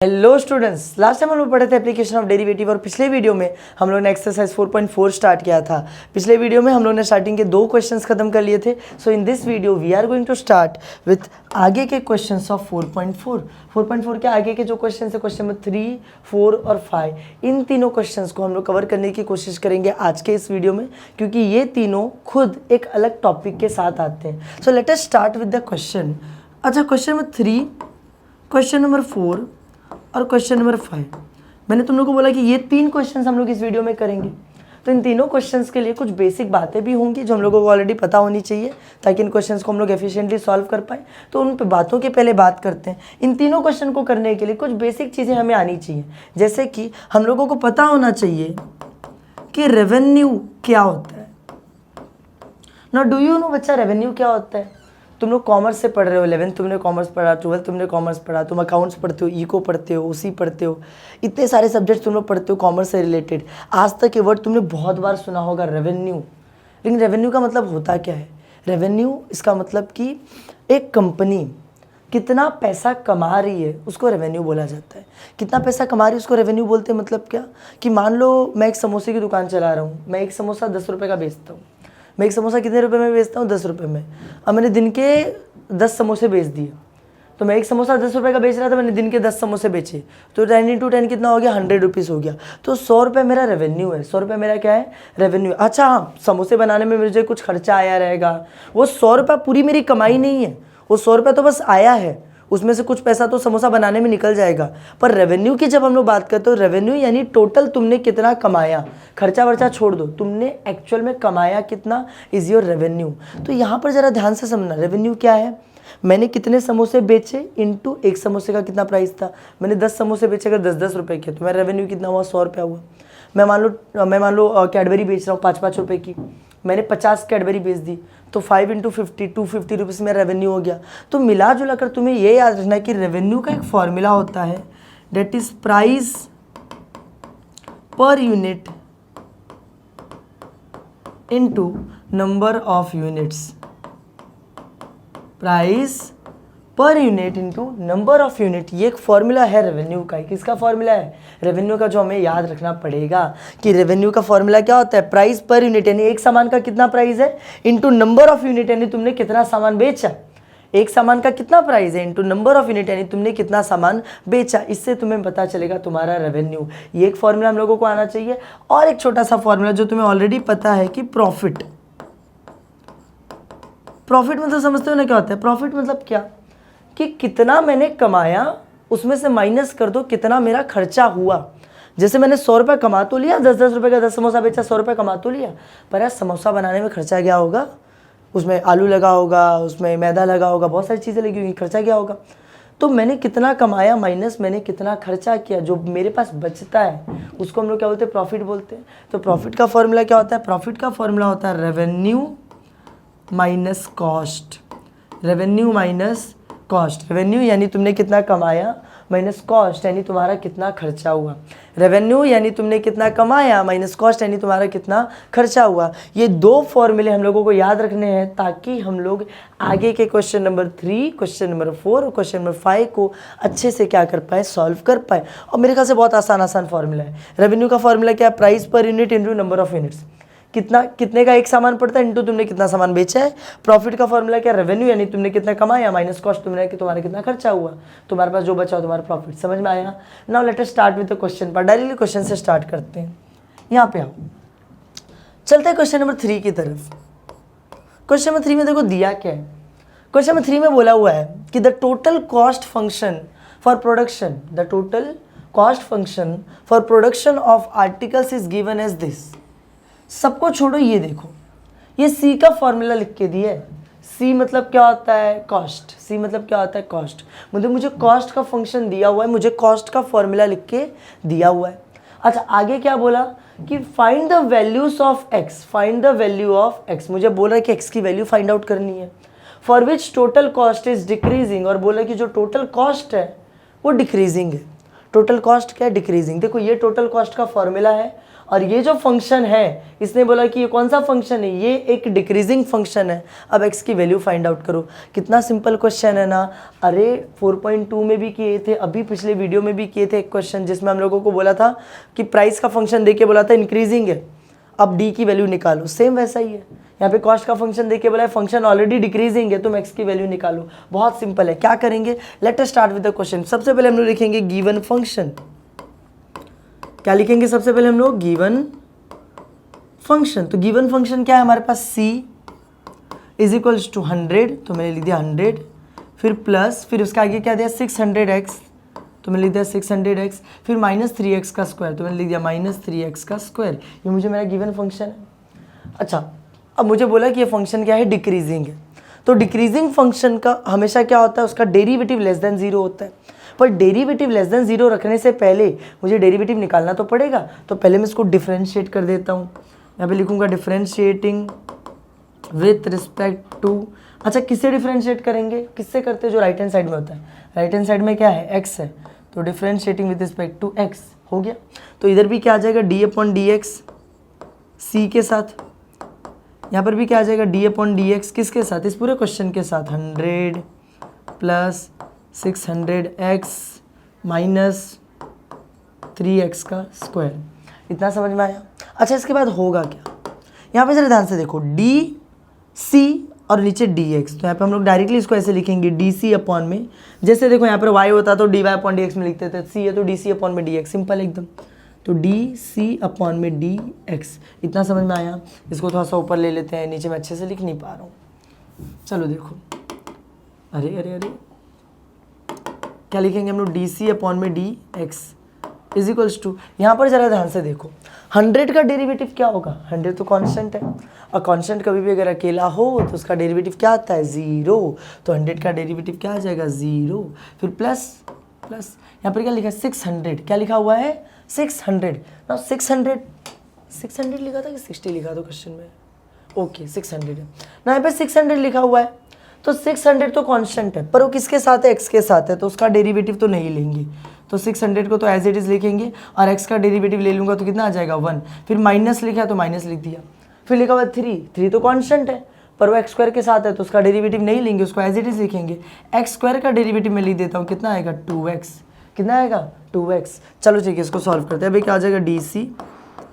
Hello students, last time हम लोग पढ़े थे एप्लीकेशन ऑफ डेरिवेटिव और पिछले वीडियो में हम लोग ने एक्सरसाइज 4.4 स्टार्ट किया था। पिछले वीडियो में हम लोग ने स्टार्टिंग के 2 क्वेश्चंस खत्म कर लिए थे। So in this video we are going to start with आगे के क्वेश्चंस ऑफ 4.4। 4.4 के आगे के जो क्वेश्चन है क्वेश्चन नंबर 3, 4 और 5, इन तीनों क्वेश्चंस को हम लोग कवर करने की कोशिश करेंगे आज के इस वीडियो में, क्योंकि ये तीनों खुद एक अलग टॉपिक के साथ आते हैं। So let us start with the question. अच्छा, क्वेश्चन नंबर 3, क्वेश्चन नंबर 4 और क्वेश्चन नंबर 5, मैंने तुम लोग को बोला कि ये 3 क्वेश्चंस हम लोग इस वीडियो में करेंगे। तो इन तीनों क्वेश्चंस के लिए कुछ बेसिक बातें भी होंगी जो हम लोगों को ऑलरेडी पता होनी चाहिए, ताकि इन क्वेश्चंस को हम लोग एफिशिएंटली सॉल्व कर पाए। तो उन पे बातों के पहले बात करते हैं। इन तीनों क्वेश्चन को करने के लिए कुछ बेसिक चीज़ें हमें आनी चाहिए, जैसे कि हम लोगों को पता होना चाहिए कि रेवेन्यू क्या होता है। ना डू यू नो बच्चा, रेवेन्यू क्या होता है? तुम लोग कॉमर्स से पढ़ रहे हो, 11th तुमने कॉमर्स पढ़ा, 12th तुमने कॉमर्स पढ़ा, तुम अकाउंट्स पढ़ते हो, इको पढ़ते हो, उसी पढ़ते हो, इतने सारे सब्जेक्ट्स तुम लोग पढ़ते हो कॉमर्स से रिलेटेड। आज तक ये वर्ड तुमने बहुत बार सुना होगा, रेवेन्यू। लेकिन रेवेन्यू का मतलब होता क्या है? रेवेन्यू इसका मतलब कि एक कंपनी कितना पैसा कमा रही है उसको रेवेन्यू बोला जाता है। कितना पैसा कमा रही है उसको रेवेन्यू बोलते हैं। मतलब क्या कि मान लो मैं एक समोसे की दुकान चला रहा हूँ, मैं एक समोसा 10 रुपये का बेचता हूँ। मैं एक समोसा कितने रुपए में बेचता हूँ? 10 रुपये में। अब मैंने दिन के 10 समोसे बेच दिए, तो मैं एक समोसा 10 रुपये का बेच रहा था, मैंने दिन के 10 समोसे बेचे, तो 10 × 10 कितना हो गया? 100 रुपीज़ हो गया। तो 100 रुपये मेरा रेवेन्यू है। 100 रुपये मेरा क्या है? रेवेन्यू। अच्छा हाँ, समोसे बनाने में मुझे कुछ खर्चा आया रहेगा, वो 100 रुपये पूरी मेरी कमाई नहीं है, वो 100 रुपये तो बस आया है, उसमें से कुछ पैसा तो समोसा बनाने में निकल जाएगा। पर रेवेन्यू की जब हम लोग बात करते हो, रेवेन्यू यानी टोटल तुमने कितना कमाया, खर्चा वर्चा छोड़ दो, तुमने एक्चुअल में कमाया कितना, इज योर रेवेन्यू। तो यहाँ पर ज़रा ध्यान से समझना, रेवेन्यू क्या है? मैंने कितने समोसे बेचे इनटू एक समोसे का कितना प्राइस था। मैंने 10 समोसे बेचे, अगर 10-10 रुपये के, तो मेरा रेवेन्यू कितना हुआ? 100 रुपया हुआ। मैं मान लो कैडबरी बेच रहा हूँ 5-5 रुपये की, मैंने 50 कैडबरी बेच दी, तो 5 × 50 250 रुपीज़ मेरा रेवेन्यू हो गया। तो मिला जुला कर तुम्हें ये याद रखना है कि रेवेन्यू का एक फॉर्मूला होता है, that is price per unit into number of units. Price per unit into number of unit, ये एक फॉर्मूला है रेवेन्यू का। किसका फॉर्मूला है? रेवेन्यू का, जो हमें याद रखना पड़ेगा कि रेवेन्यू का फॉर्मूला क्या होता है? प्राइस पर यूनिट, यानी एक सामान का कितना प्राइस है, इंटू नंबर ऑफ यूनिट, यानी तुमने कितना सामान बेचा। एक सामान का कितना प्राइस है इंटू नंबर ऑफ यूनिट, यानी तुमने कितना सामान बेचा। इससे तुम्हें पता चलेगा तुम्हारा रेवेन्यू। ये एक फॉर्मूला हम लोगों को आना चाहिए। और एक छोटा सा फॉर्मूला जो तुम्हें ऑलरेडी पता है कि प्रॉफिट। प्रॉफिट मतलब समझते हो ना क्या होता है? प्रॉफिट मतलब क्या कि कितना मैंने कमाया उसमें से माइनस कर दो कितना मेरा खर्चा हुआ। जैसे मैंने 100 रुपये कमा तो लिया, 10-10 रुपये का 10 समोसा बेचा, 100 रुपये कमा तो लिया, पर यार समोसा बनाने में खर्चा क्या होगा? उसमें आलू लगा होगा, उसमें मैदा लगा होगा, बहुत सारी चीज़ें लगी होंगी, खर्चा क्या होगा? तो मैंने कितना कमाया माइनस मैंने कितना खर्चा किया, जो मेरे पास बचता है उसको हम लोग क्या बोलते हैं? प्रॉफिट बोलते हैं। तो प्रॉफिट का फॉर्मूला क्या होता है? प्रॉफिट का फॉर्मूला होता है revenue minus cost. Revenue minus cost. Revenue यानी तुमने कितना कमाया, माइनस कॉस्ट यानी तुम्हारा कितना खर्चा हुआ। रेवेन्यू यानी तुमने कितना कमाया, माइनस कॉस्ट यानी तुम्हारा कितना खर्चा हुआ। ये 2 फॉर्मूले हम लोगों को याद रखने हैं, ताकि हम लोग आगे के क्वेश्चन नंबर 3, क्वेश्चन नंबर 4 और क्वेश्चन नंबर 5 को अच्छे से क्या कर पाए? सॉल्व कर पाए। और मेरे ख्याल से बहुत आसान फॉर्मूला है। रेवेन्यू का फॉर्मूला क्या है? Price per unit into number of units. कितने का एक सामान पड़ता है इंटू तुमने कितना सामान बेचा है। प्रॉफिट का फॉर्मूला क्या? रेवेन्यू यानी तुमने कितना कमाया, माइनस कॉस्ट तुमने कि तुम्हारा कितना खर्चा हुआ, तुम्हारे पास जो बचा हो तुम्हारा प्रॉफिट। समझ में आया? Now let us start with the question. पर डायरेक्टली क्वेश्चन से स्टार्ट करते हैं। यहाँ पे आओ, चलते हैं क्वेश्चन नंबर 3 की तरफ। क्वेश्चन नंबर 3 में देखो दिया क्या है। क्वेश्चन नंबर 3 में बोला हुआ है कि the total cost function for production, the total cost function for production of articles is given as this. सबको छोड़ो, ये देखो, ये सी का फॉर्मूला लिख के दिया है। सी मतलब क्या होता है? कॉस्ट। सी मतलब क्या होता है? कॉस्ट। मुझे कॉस्ट का फंक्शन दिया हुआ है, मुझे कॉस्ट का फॉर्मूला लिख के दिया हुआ है। अच्छा, आगे क्या बोला कि find the values of x. Find the value of x, मुझे बोल रहा है कि एक्स की वैल्यू फाइंड आउट करनी है। For which total cost is decreasing, और बोला कि जो टोटल कॉस्ट है वो डिक्रीजिंग है। टोटल कॉस्ट क्या है? डिक्रीजिंग। देखो, ये टोटल कॉस्ट का फॉर्मूला है और ये जो फंक्शन है इसने बोला कि ये कौन सा फंक्शन है, ये एक डिक्रीजिंग फंक्शन है। अब x की वैल्यू फाइंड आउट करो। कितना सिंपल क्वेश्चन है ना। अरे 4.2 में भी किए थे, अभी पिछले वीडियो में भी किए थे एक क्वेश्चन जिसमें हम लोगों को बोला था कि प्राइस का फंक्शन देके बोला था इंक्रीजिंग है, अब d की वैल्यू निकालो। सेम वैसा ही है, यहाँ पे कॉस्ट का फंक्शन देके बोला है फंक्शन ऑलरेडी डिक्रीजिंग है, तुम x की वैल्यू निकालो। बहुत सिंपल है। क्या करेंगे, let us start with the question. सबसे पहले हम लोग लिखेंगे गिवन फंक्शन। क्या लिखेंगे सबसे पहले हम लोग, गिवन फंक्शन। तो गिवन फंक्शन क्या है हमारे पास, c इज इक्वल्स टू 100, तो मैंने लिख दिया 100, फिर प्लस, फिर उसके आगे क्या दिया 600x, तो मैंने लिख दिया 600x, फिर माइनस 3x का स्क्वायर, तो मैंने लिख दिया माइनस 3x का स्क्वायर। ये मुझे मेरा गिवन फंक्शन है। अच्छा, अब मुझे बोला कि ये फंक्शन क्या है, डिक्रीजिंग है। तो डिक्रीजिंग फंक्शन का हमेशा क्या होता है, उसका डेरिवेटिव लेस देन 0 होता है। पर डेरिवेटिव लेस देन 0 रखने से पहले मुझे डेरिवेटिव निकालना तो पड़ेगा, तो पहले मैं इसको डिफरेंशिएट कर देता हूँ। यहाँ पे लिखूँगा डिफरेंशिएटिंग विथ रिस्पेक्ट टू, अच्छा किससे डिफरेंशिएट करेंगे, किससे करते हैं, जो राइट हैंड साइड में होता है। राइट हैंड साइड में क्या है, x है, तो differentiating with respect to x हो गया। तो इधर भी क्या आ जाएगा, d/dx c के साथ, यहाँ पर भी क्या आ जाएगा d/dx किसके साथ, इस पूरे क्वेश्चन के साथ, 100 प्लस 600x माइनस 3x का स्क्वायर। इतना समझ में आया। अच्छा, इसके बाद होगा क्या, यहाँ पे जरा ध्यान से देखो, dc और नीचे dx, तो यहाँ पे हम लोग डायरेक्टली इसको ऐसे लिखेंगे dc अपॉन में, जैसे देखो यहाँ पर y होता तो dy/dx में लिखते थे, c है तो dc अपॉन में dx, सिंपल एकदम। तो dc अपॉन में dx, इतना समझ में आया। इसको थोड़ा सा ऊपर ले लेते हैं, नीचे मैं अच्छे से लिख नहीं पा रहा हूँ। चलो देखो, अरे अरे अरे क्या लिखेंगे हम लोग, dc अपॉन में dx इज इक्वल्स टू, यहाँ पर जरा ध्यान से देखो 100 का डेरिवेटिव क्या होगा, 100 तो कांस्टेंट है, और कांस्टेंट कभी भी अगर अकेला हो तो उसका डेरिवेटिव क्या आता है, 0। तो 100 का डेरिवेटिव क्या आ जाएगा, 0। फिर प्लस प्लस, यहाँ पर क्या लिखा है 600, क्या लिखा हुआ है 600 ना, 600 लिखा था कि 60 लिखा था क्वेश्चन में, ओके 600 है ना, यहाँ पे 600 लिखा हुआ है। तो 600 तो कांस्टेंट है, पर वो किसके साथ है, x के साथ है, तो उसका डेरिवेटिव तो नहीं लेंगे। तो 600 को तो एज इट इज़ लिखेंगे, और x का डेरिवेटिव ले लूँगा तो कितना आ जाएगा 1। फिर माइनस लिखा तो माइनस लिख दिया, फिर लिखा हुआ 3 तो कांस्टेंट है, पर वो एक्स स्क्वायर के साथ है तो उसका डेरिवेटिव नहीं लेंगे, उसको एज इट इज़ लिखेंगे। एक्स स्क्वायर का डेरिवेटिव मैं लिख देता हूँ, कितना आएगा 2x, कितना आएगा 2x। चलो ठीक है, इसको सॉल्व करते हैं। अभी क्या आ जाएगा, dc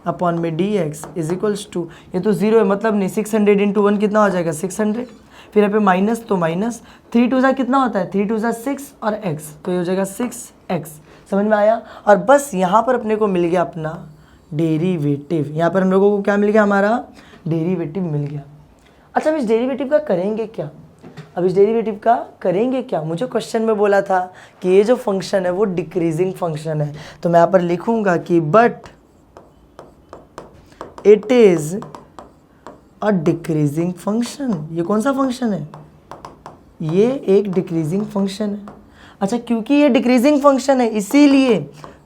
अपॉन में dx इज इक्वल्स टू, ये तो 0 है मतलब नहीं, 600 इंटू 1 कितना हो जाएगा 600, फिर यहाँ पे माइनस तो माइनस, 3 2 कितना होता है, 3 2 6 और x, तो ये हो जाएगा 6x। समझ में आया। और बस यहाँ पर अपने को मिल गया अपना डेरिवेटिव, यहाँ पर हम लोगों को क्या मिल गया, हमारा डेरिवेटिव मिल गया। अच्छा, अब इस डेरिवेटिव का करेंगे क्या, अब इस डेरिवेटिव का करेंगे क्या, मुझे क्वेश्चन में बोला था कि ये जो फंक्शन है वो डिक्रीजिंग फंक्शन है, तो मैं यहाँ पर लिखूंगा कि but it is a decreasing function. ये कौन सा फंक्शन है, ये एक डिक्रीजिंग फंक्शन है। अच्छा, क्योंकि ये डिक्रीजिंग फंक्शन है इसीलिए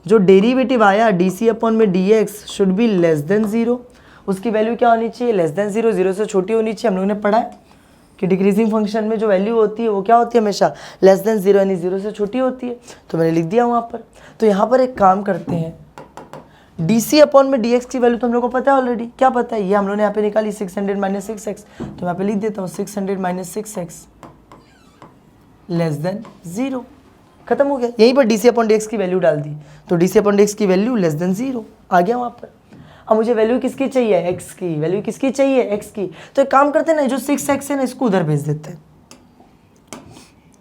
जो डेरिवेटिव आया dc अपॉन में dx should be less than 0। उसकी वैल्यू क्या होनी चाहिए, लेस देन 0, 0 से छोटी होनी चाहिए। हम लोगों ने पढ़ा है कि डिक्रीजिंग फंक्शन में जो वैल्यू होती है वो क्या होती है, हमेशा लेस देन 0 यानी 0 से छोटी होती है, तो मैंने लिख दिया वहाँ पर। तो यहाँ पर एक काम करते हैं, dc अपॉन में dx की वैल्यू तो हम लोग को पता है ऑलरेडी, क्या पता है, ये हम लोगों ने यहाँ पे निकाली 600 माइनस 6x, तो मैं यहाँ पे लिख देता हूँ 600 माइनस 6x लेस देन 0, खत्म हो गया। यहीं पर dc अपॉन dx की वैल्यू डाल दी, तो dc अपॉन dx की वैल्यू लेस देन 0 आ गया वहाँ पर। अब मुझे वैल्यू किसकी चाहिए, x की वैल्यू किसकी चाहिए, x की। तो एक काम करते हैं ना, जो 6x है ना इसको उधर भेज देते हैं,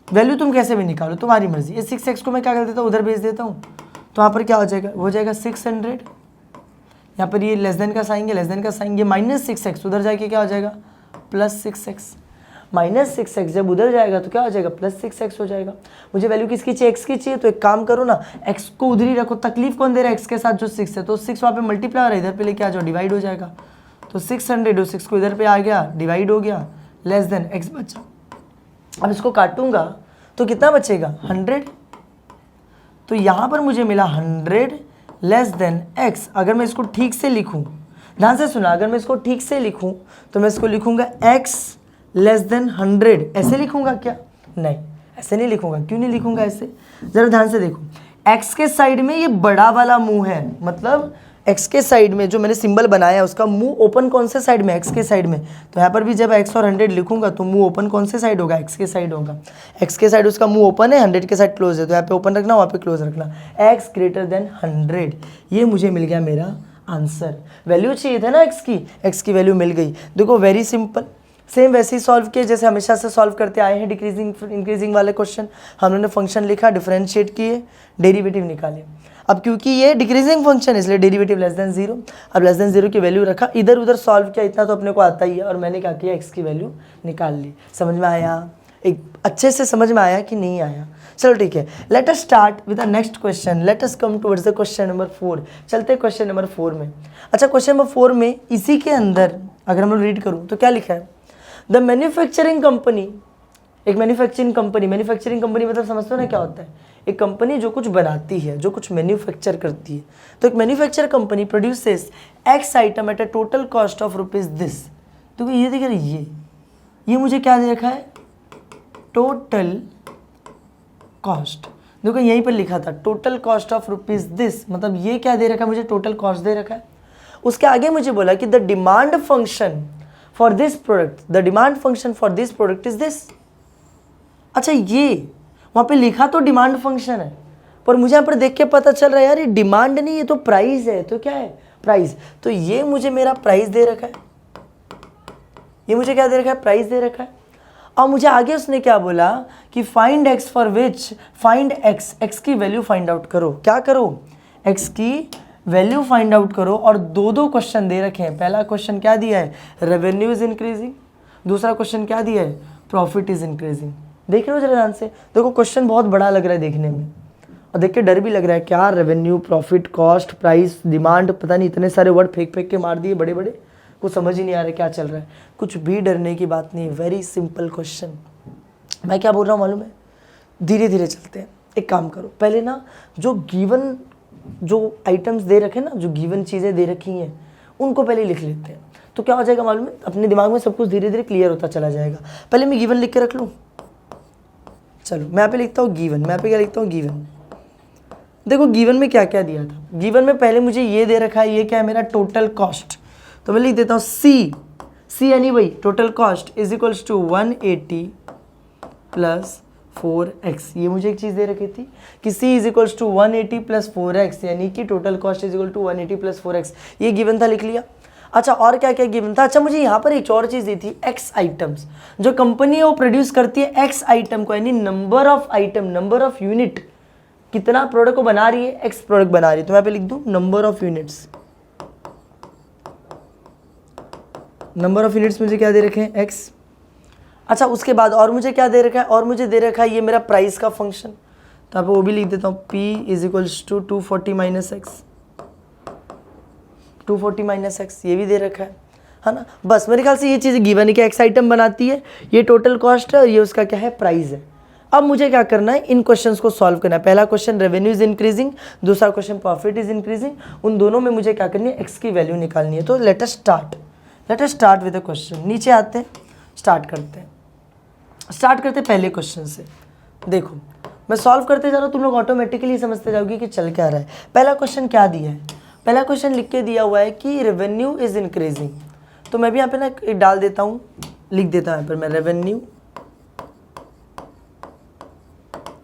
वैल्यू तुम कैसे भी निकालो तुम्हारी मर्जी। ये 6x को मैं क्या कर देता हूँ, उधर भेज देता हूँ, तो यहाँ पर क्या हो जाएगा, हो जाएगा 600, यहाँ पर ये लेस देन का साइन है, लेस देन का साइन, ये माइनस 6x उधर जाके क्या हो जाएगा प्लस 6x, माइनस 6x जब उधर जाएगा तो क्या हो जाएगा प्लस 6x हो जाएगा। मुझे वैल्यू किसकी चाहिए, x की चाहिए, तो एक काम करो ना, x को उधर ही रखो, तकलीफ कौन दे रहा है x के साथ, जो 6 है, तो 6 वहाँ पे मल्टीप्लाई हो रहा है, इधर पे लेके आ जाओ, डिवाइड हो जाएगा, तो 600 और 6 को इधर पे आ गया, डिवाइड हो गया, लेस देन x बचा। अब इसको काटूंगा तो कितना बचेगा 100, तो यहाँ पर मुझे मिला 100 लेस देन x। अगर मैं इसको ठीक से लिखूँ, ध्यान से सुना, अगर मैं इसको ठीक से लिखूँ तो मैं इसको लिखूँगा x लेस देन 100, ऐसे लिखूँगा क्या, नहीं ऐसे नहीं लिखूँगा। क्यों नहीं लिखूँगा ऐसे, ज़रा ध्यान से देखो, x के साइड में ये बड़ा वाला मुँह है, मतलब एक्स के साइड में जो मैंने सिंबल बनाया है उसका मुंह ओपन कौन से साइड में, एक्स के साइड में। तो यहाँ पर भी जब एक्स और 100 लिखूंगा तो मुंह ओपन कौन से साइड होगा, एक्स के साइड होगा। एक्स के साइड उसका मुंह ओपन है, 100 के साइड क्लोज है, तो यहाँ पे ओपन रखना, वहाँ पे क्लोज रखना। एक्स ग्रेटर देन 100, ये मुझे मिल गया मेरा आंसर। वैल्यू चाहिए था ना एक्स की वैल्यू मिल गई। देखो वेरी सिंपल, सेम वैसे ही सॉल्व किए जैसे हमेशा से सॉल्व करते आए हैं। डिक्रीजिंग इंक्रीजिंग वाले क्वेश्चन हम लोगों ने फंक्शन लिखा, डिफरेंशिएट किए, डेरिवेटिव निकाले। अब क्योंकि ये डिक्रीजिंग फंक्शन है इसलिए डेरिवेटिव लेस देन 0। अब लेस देन 0 की वैल्यू रखा, इधर उधर सॉल्व किया, इतना तो अपने को आता ही है। और मैंने क्या किया, एक्स की वैल्यू निकाल ली। समझ में आया, एक अच्छे से समझ में आया कि नहीं आया? चलो ठीक है, let us start with the next question. Let us come towards the question number 4। चलते हैं क्वेश्चन नंबर 4 में। अच्छा, क्वेश्चन नंबर 4 में इसी के अंदर अगर हम लोग रीड करूँ तो क्या लिखा है, द मैन्युफैक्चरिंग कंपनी, एक मैन्युफैक्चरिंग कंपनी मतलब समझते हो ना क्या होता है, एक कंपनी जो कुछ बनाती है, जो कुछ मैन्युफैक्चर करती है। तो एक manufacture company produces x item at a total cost of rupees this. तो ये देखिए, ये मुझे क्या दे रखा है, टोटल कॉस्ट। देखो यहीं पर लिखा था total cost of rupees this, मतलब ये क्या दे रखा है मुझे, टोटल कॉस्ट दे रखा है। उसके आगे मुझे बोला कि the demand function for this product, the demand function for this product is this. अच्छा, ये वहाँ पे लिखा तो डिमांड फंक्शन है, पर मुझे यहाँ पर देख के पता चल रहा है यार ये डिमांड नहीं, ये तो प्राइस है। तो क्या है, प्राइस। तो ये मुझे मेरा प्राइस दे रखा है, ये मुझे क्या दे रखा है, प्राइस दे रखा है। और मुझे आगे उसने क्या बोला कि find x for which, find x, x की वैल्यू फाइंड आउट करो। क्या करो, एक्स की वैल्यू फाइंड आउट करो। और दो क्वेश्चन दे रखे हैं। पहला क्वेश्चन क्या दिया है, रेवेन्यू इज इंक्रीजिंग। दूसरा क्वेश्चन क्या दिया है, प्रॉफिट इज इंक्रीजिंग। देख रहे हो जरा ध्यान से, देखो क्वेश्चन बहुत बड़ा लग रहा है देखने में और देख के डर भी लग रहा है। क्या revenue, profit, cost, price, demand, पता नहीं इतने सारे वर्ड फेंक के मार दिए बड़े बड़े, कुछ समझ ही नहीं आ रहा क्या चल रहा है। कुछ भी डरने की बात नहीं है, वेरी सिंपल क्वेश्चन। मैं क्या बोल रहा हूँ मालूम है, धीरे धीरे चलते हैं। एक काम करो, पहले ना जो गिवन जो आइटम्स दे रखे ना, जो गिवन चीज़ें दे रखी हैं उनको पहले लिख लेते हैं। तो क्या हो जाएगा मालूम है, अपने दिमाग में सब कुछ धीरे धीरे क्लियर होता चला जाएगा। पहले मैं गिवन लिख के रख लूँ, चलो मैं यहाँ पे लिखता हूँ गिवन। मैं यहाँ पे क्या लिखता हूँ, गिवन। देखो गिवन में क्या क्या दिया था। गिवन में पहले मुझे ये दे रखा है, ये क्या है मेरा टोटल कॉस्ट। तो मैं लिख देता हूँ सी यानी वही total cost is equals to 180 plus 4x। ये मुझे एक चीज़ दे रखी थी कि c is equals to 180 plus 4x, यानी कि total cost is equal to 180 plus 4x। ये गिवन था, लिख लिया। अच्छा, और क्या क्या गिवन था। अच्छा, मुझे यहाँ पर एक और चीज़ दी थी, x आइटम्स। जो कंपनी है वो प्रोड्यूस करती है x आइटम को, यानी number of item, number of unit, कितना प्रोडक्ट को बना रही है, x प्रोडक्ट बना रही है। तो मैं पे लिख दूँ number of units. Number of units मुझे क्या दे रखे हैं, x। अच्छा, उसके बाद और मुझे क्या दे रखा है, और मुझे दे रखा है ये मेरा प्राइस का फंक्शन। तो आप वो भी लिख देता हूँ, p is equals to 240 minus x, 240 minus x, ये भी दे रखा है ना। बस मेरे ख्याल से ये चीज़ गिवन है कि एक्स आइटम बनाती है, ये टोटल कॉस्ट है और ये उसका क्या है, प्राइस है। अब मुझे क्या करना है, इन क्वेश्चंस को सॉल्व करना है। पहला क्वेश्चन रेवेन्यू इज इंक्रीजिंग, दूसरा क्वेश्चन प्रॉफिट इज इंक्रीजिंग। उन दोनों में मुझे क्या करनी है, एक्स की वैल्यू निकालनी है। तो let us start with the question. नीचे आते हैं, स्टार्ट करते पहले क्वेश्चन से। देखो मैं सॉल्व करते जा रहा हूँ, तुम लोग ऑटोमेटिकली समझते जाओगे कि चल क्या रहा है। पहला क्वेश्चन क्या दिया है, पहला क्वेश्चन लिख के दिया हुआ है कि रेवेन्यू इज इंक्रीजिंग। तो मैं भी यहाँ पे ना एक डाल देता हूँ, लिख देता हूँ यहाँ पर मैं, revenue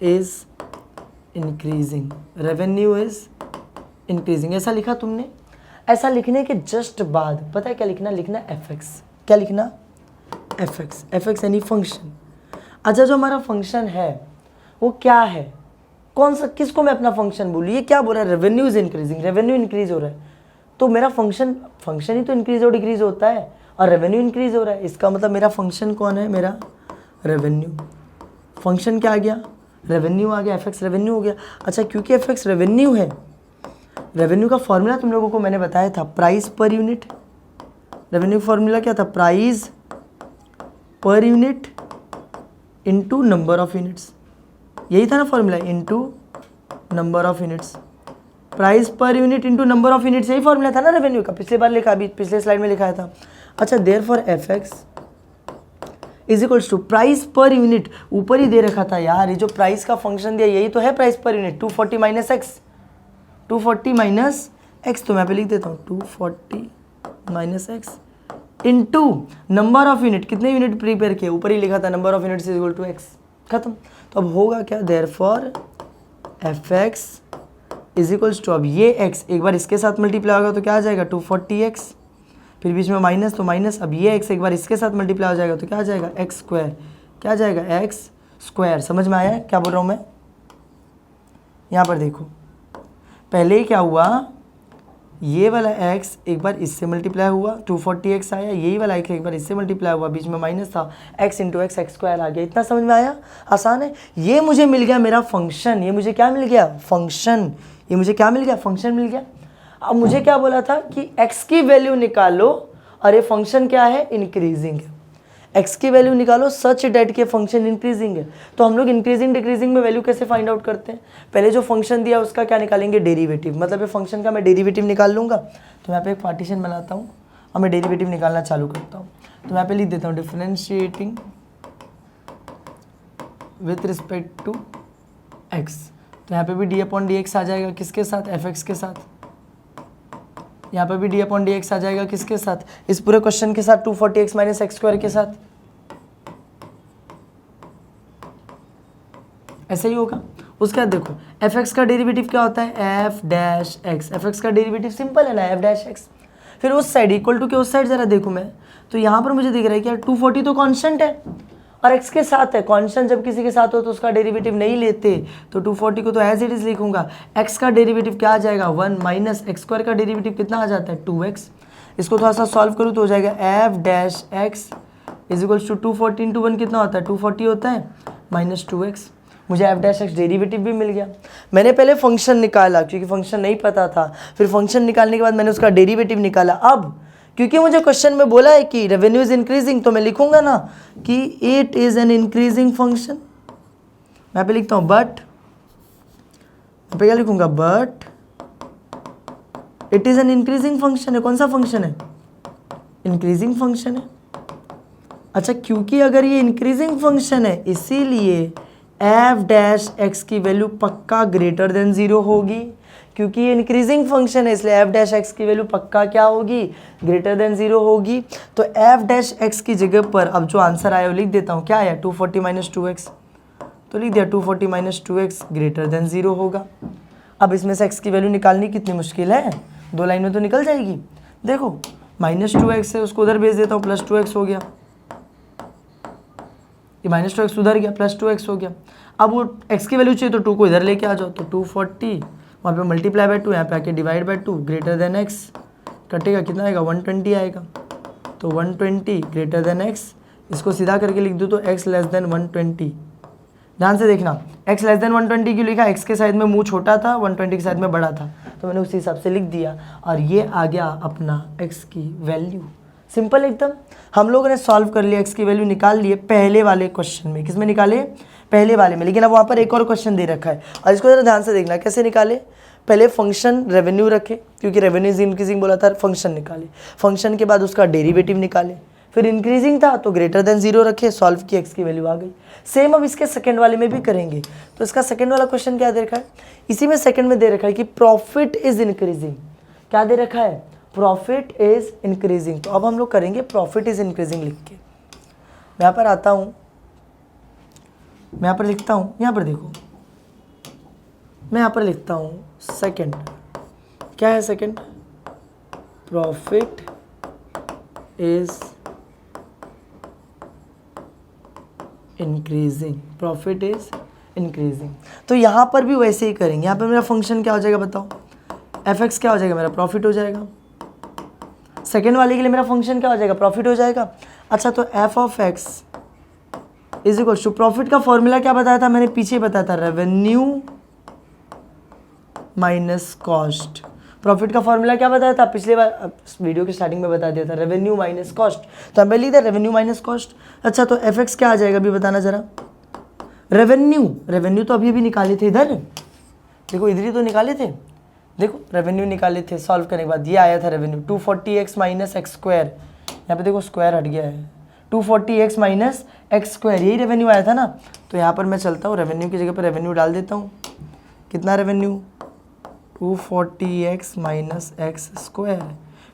is increasing, revenue is increasing. ऐसा लिखा तुमने। ऐसा लिखने के जस्ट बाद पता है क्या लिखना, लिखना एफ एक्स। क्या लिखना, एफ एक्स यानी फंक्शन। अच्छा, जो हमारा फंक्शन है वो क्या है, कौन सा, किसको मैं अपना फंक्शन बोलूँ। ये क्या बोल रहा है, revenue is increasing, revenue increase हो रहा है। तो मेरा फंक्शन ही तो इंक्रीज और डिक्रीज होता है, और रेवेन्यू इंक्रीज हो रहा है, इसका मतलब मेरा फंक्शन कौन है, मेरा रेवेन्यू। फंक्शन क्या आ गया, रेवेन्यू आ गया, एफ एक्स रेवेन्यू हो गया। अच्छा, क्योंकि एफ एक्स रेवेन्यू है, रेवेन्यू का फॉर्मूला तुम लोगों को मैंने बताया था, price per unit. Revenue formula क्या था, price per unit into number of units. यही था ना formula, into number of units. Price per unit into number of units, यही फॉर्मूला था ना रेवेन्यू का, पिछले बार लिखा, अभी पिछले स्लाइड में लिखा था। अच्छा, therefore f x is equals to price per unit, ऊपर ही दे रखा था यार, ये जो प्राइस का फंक्शन दिया यही तो है price per unit, 240 minus x, 240 minus x, तो मैं यहाँ पे लिख देता हूँ 240 minus x into number of unit, कितने यूनिट प्रिपेयर किए, ऊपर ही लिखा था number of units is equal to x, खत्म। तो अब होगा क्या, therefore f x is equals to, अब ये एक्स एक बार इसके साथ मल्टीप्लाई होगा तो क्या आ जाएगा 240x, फिर बीच में माइनस तो माइनस, अब ये एक्स एक बार इसके साथ मल्टीप्लाई हो जाएगा तो क्या आ जाएगा एक्स स्क्वायर, क्या आ जाएगा एक्स स्क्वायर। समझ में आया क्या बोल रहा हूँ मैं? यहाँ पर देखो पहले क्या हुआ, ये वाला x एक बार इससे मल्टीप्लाई हुआ 240x आया, यही वाला x एक बार इससे मल्टीप्लाई हुआ, बीच में माइनस था, x into x x square आ गया। इतना समझ में आया? आसान है। ये मुझे मिल गया मेरा फंक्शन, ये मुझे क्या मिल गया फंक्शन, ये मुझे क्या मिल गया फंक्शन मिल गया। अब मुझे क्या बोला था कि x की वैल्यू निकालो, और ये फंक्शन क्या है इंक्रीजिंग है, x की वैल्यू निकालो सच डेट के फंक्शन इंक्रीजिंग है। तो हम लोग इंक्रीजिंग डिक्रीजिंग में वैल्यू कैसे फाइंड आउट करते हैं, पहले जो फंक्शन दिया उसका क्या निकालेंगे डेरिवेटिव, मतलब ये फंक्शन का मैं डेरिवेटिव निकाल लूँगा। तो यहाँ पे एक पार्टीशन बनाता हूँ और मैं डेरिवेटिव निकालना चालू करता हूँ। तो यहाँ पे लिख देता हूँ differentiating with respect to x, तो यहाँ पे भी डी अपॉन डी एक्स आ जाएगा किसके साथ, एफ एक्स के साथ, यहाँ पे भी डी अपॉन डी एक्स आ जाएगा किसके साथ, इस पूरे क्वेश्चन के साथ 240x माइनस एक्स स्क्वायर के साथ, ऐसे ही होगा। उसके बाद देखो एफ एक्स का डेरिवेटिव क्या होता है F dash x, F x का डेरिवेटिव सिंपल है ना एफ डैश एक्स। फिर उस साइड इक्वल टू के उस साइड जरा देखूँ मैं, तो यहाँ पर मुझे दिख रहा है कि यार 240 तो कांस्टेंट है और x के साथ है, कांस्टेंट जब किसी के साथ हो तो उसका डेरिवेटिव नहीं लेते, तो 240 को तो एज इट इज लिखूंगा। x का डेरिवेटिव क्या आ जाएगा 1 माइनस एक्स स्क्वायर का डेरिवेटिव कितना आ जाता है 2x, इसको थोड़ा सा सॉल्व करूँ तो हो जाएगा F dash x is equals to 240 into 1 कितना होता है 240 होता है माइनस 2x। मुझे एफ डैश एक्स डेरिवेटिव भी मिल गया। मैंने पहले फंक्शन निकाला क्योंकि फंक्शन नहीं पता था, फिर फंक्शन निकालने के बाद मैंने उसका डेरिवेटिव निकाला। अब क्योंकि मुझे क्वेश्चन में बोला है कि रेवेन्यू इज इंक्रीजिंग, तो मैं लिखूंगा ना कि it is an increasing function. मैं पे लिखता हूं बट, मैं पे क्या लिखूंगा but it is an increasing function है। कौन सा फंक्शन है इंक्रीजिंग फंक्शन है। अच्छा क्योंकि अगर ये इंक्रीजिंग फंक्शन है इसीलिए एफ डैश एक्स की वैल्यू पक्का ग्रेटर देन 0 होगी, क्योंकि ये इंक्रीजिंग फंक्शन है इसलिए एफ डैश एक्स की वैल्यू पक्का क्या होगी ग्रेटर देन 0 होगी। तो एफ डैश एक्स की जगह पर अब जो आंसर आया वो लिख देता हूँ, क्या आया 240 माइनस 2x, तो लिख दिया 240 माइनस 2x ग्रेटर देन 0 होगा। अब इसमें से x की वैल्यू निकालनी कितनी मुश्किल है, 2 लाइन में तो निकल जाएगी। देखो माइनस 2x है उसको उधर भेज देता हूँ, प्लस 2x हो गया, ये माइनस 2x उधर गया, प्लस 2x हो गया। अब वो x की वैल्यू चाहिए तो 2 को इधर लेके आ जाओ, तो 240 वहाँ पे मल्टीप्लाई बाय 2, यहाँ पे आके divide by 2 greater than x, कटेगा कितना आएगा 120 आएगा, तो 120 ग्रेटर देन x, इसको सीधा करके लिख दूँ तो x लेस देन 120। ध्यान से देखना x लेस देन 120 क्यों लिखा, x के साइड में मुँह छोटा था 120 के साइड में बड़ा था, तो मैंने उसी हिसाब से लिख दिया और ये आ गया अपना x की वैल्यू। सिंपल एकदम। हम लोगों ने सॉल्व कर लिया, x की वैल्यू निकाल लिए पहले वाले क्वेश्चन में। किस में निकाले पहले वाले में, लेकिन अब वहाँ पर एक और क्वेश्चन दे रखा है और इसको जरा ध्यान से देखना कैसे निकाले। पहले फंक्शन रेवेन्यू रखे क्योंकि रेवेन्यू इज इंक्रीजिंग बोला था, फंक्शन निकाले, फंक्शन के बाद उसका डेरिवेटिव निकाले, फिर इंक्रीजिंग था तो ग्रेटर देन 0 रखे, सॉल्व की x की वैल्यू आ गई। सेम अब इसके सेकंड वाले में भी करेंगे। तो इसका सेकंड वाला क्वेश्चन क्या दे रखा है, इसी में सेकंड में दे रखा है कि प्रॉफिट इज इंक्रीजिंग। क्या दे रखा है प्रॉफिट इज इंक्रीजिंग। तो अब हम लोग करेंगे प्रॉफिट इज इंक्रीजिंग लिख के। मैं यहाँ पर आता हूँ, मैं यहाँ पर लिखता हूँ, यहाँ पर देखो मैं यहाँ पर लिखता हूँ सेकंड, क्या है second, profit is increasing, profit is increasing. तो यहाँ पर भी वैसे ही करेंगे। यहाँ पर मेरा फंक्शन क्या हो जाएगा बताओ, एफ एक्स क्या हो जाएगा मेरा प्रॉफिट हो जाएगा, सेकेंड वाले के लिए मेरा फंक्शन क्या हो जाएगा प्रॉफिट हो जाएगा। अच्छा तो f of x is equal to, profit का फॉर्मूला क्या बताया था मैंने पीछे बताया था, रेवेन्यू माइनस कॉस्ट। प्रॉफिट का फॉर्मूला क्या बताया था पिछले बार वीडियो के स्टार्टिंग में बता दिया था, रेवेन्यू माइनस कॉस्ट। तो हमें लिखा रेवेन्यू माइनस कॉस्ट। अच्छा तो एफ एक्स क्या आ जाएगा अभी बताना जरा, रेवेन्यू तो अभी निकाले थे इधर, देखो इधर ही तो निकाले थे, देखो रेवेन्यू निकाले थे, सॉल्व करने के बाद ये आया था revenue 240x minus x square, यहाँ पे देखो स्क्वायर हट गया है, 240x माइनस एक्स स्क्वायर यही रेवेन्यू आया था ना। तो यहाँ पर मैं चलता हूँ रेवेन्यू की जगह पर रेवेन्यू डाल देता हूँ, कितना revenue 240x minus x square,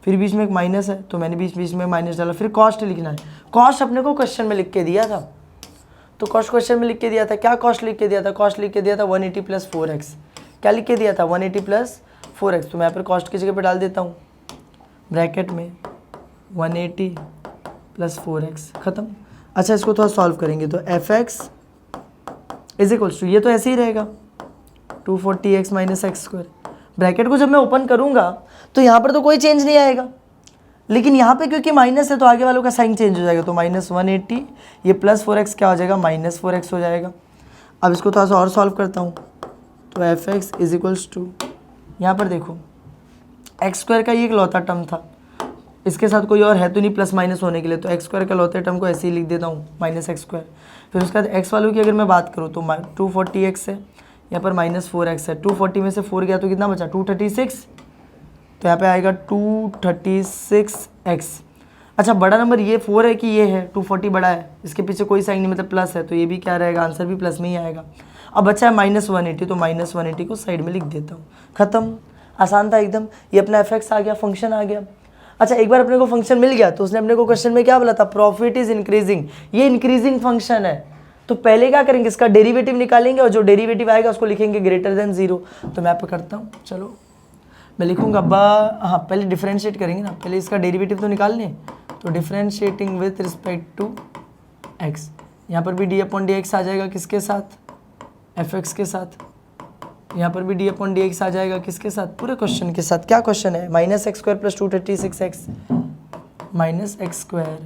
फिर बीच में एक माइनस है तो मैंने बीच में माइनस डाला, फिर कॉस्ट लिखना है। कॉस्ट अपने को क्वेश्चन में लिख के दिया था, तो कॉस्ट क्वेश्चन में लिख के दिया था, क्या कॉस्ट लिख के दिया था, कॉस्ट लिख के दिया था 180 प्लस 4x, क्या लिख के दिया था 180 प्लस 4x, तो मैं यहाँ पर कॉस्ट की जगह पे डाल देता हूँ ब्रैकेट में 180 प्लस 4x, ख़त्म। अच्छा इसको थोड़ा सॉल्व करेंगे तो fx इज इक्वल्स टू, ये तो ऐसे ही रहेगा 240x minus x square, bracket को जब मैं ओपन करूँगा तो यहाँ पर तो कोई चेंज नहीं आएगा, लेकिन यहाँ पे क्योंकि माइनस है तो आगे वालों का साइन चेंज हो जाएगा, तो माइनस 180 ये प्लस 4x क्या हो जाएगा माइनस 4x हो जाएगा। अब इसको थोड़ा सा और सॉल्व करता हूँ तो fx इज इक्वल्स टू, यहाँ पर देखो एक्स स्क्वायर का ये एक लौता टर्म था, इसके साथ कोई और है तो नहीं प्लस माइनस होने के लिए, तो एक्स स्क्वायर का लौते टर्म को ऐसे ही लिख देता हूँ माइनस एक्स स्क्वायर। फिर उसके बाद एक्स वालों की अगर मैं बात करूँ तो 240x है, यहाँ पर माइनस 4x है, 240 में से 4 गया तो कितना बचा 236, तो यहाँ पे आएगा 236x। अच्छा बड़ा नंबर ये 4 है कि ये है 240 बड़ा है, इसके पीछे कोई साइन नहीं मतलब प्लस है, तो ये भी क्या रहेगा आंसर भी प्लस में ही आएगा। अब बचा है माइनस 180, तो माइनस 180 को साइड में लिख देता हूँ, ख़त्म। आसान था एकदम, ये अपना fx आ गया, फंक्शन आ गया। अच्छा एक बार अपने को फंक्शन मिल गया तो उसने अपने को क्वेश्चन में क्या बोला था, प्रॉफिट इज इंक्रीजिंग, ये इंक्रीजिंग फंक्शन है, तो पहले क्या करेंगे इसका डेरिवेटिव निकालेंगे और जो डेरिवेटिव आएगा उसको लिखेंगे ग्रेटर देन 0। तो मैं यहाँ पे करता हूँ, चलो मैं लिखूँगा हाँ पहले डिफ्रेंशिएट करेंगे ना, पहले इसका डेरिवेटिव तो निकाल लें, तो differentiating with respect to x, यहाँ पर भी d/dx आ जाएगा किसके साथ, fx के साथ, यहाँ पर भी d/dx आ जाएगा किसके साथ, पूरे क्वेश्चन के साथ। क्या क्वेश्चन है, minus x square plus 236x minus x square